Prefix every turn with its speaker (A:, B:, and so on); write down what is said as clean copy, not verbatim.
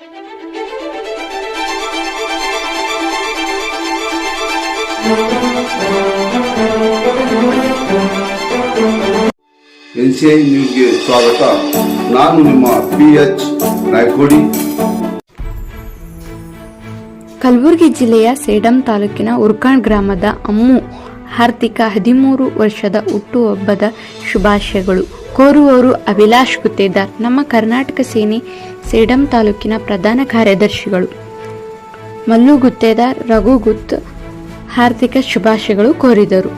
A: NCI ನ್ಯೂಸ್ಗೆ ಸ್ವಾಗತ. ನಾನು ನಿಮ್ಮ PH ನಾಯ್ಕೋಡಿ.
B: ಕಲಬುರಗಿ ಜಿಲ್ಲೆಯ ಸೇಡಂ ತಾಲೂಕಿನ ಉರ್ಕಾಣ್ ಗ್ರಾಮದ ಅಮ್ಮು ಹಾರ್ದಿಕ 13 ವರ್ಷದ ಹುಟ್ಟುಹಬ್ಬದ ಶುಭಾಶಯಗಳು ಕೋರುವವರು ಅಭಿಲಾಷ್ ಗುತ್ತೇದಾರ್, ನಮ್ಮ ಕರ್ನಾಟಕ ಸೇನೆ ಸೇಡಂ ತಾಲೂಕಿನ ಪ್ರಧಾನ ಕಾರ್ಯದರ್ಶಿಗಳು. ಮಲ್ಲು ಗುತ್ತೇದಾರ್, ರಘು ಗುತ್ ಹಾರ್ದಿಕ ಶುಭಾಶಯಗಳು ಕೋರಿದರು.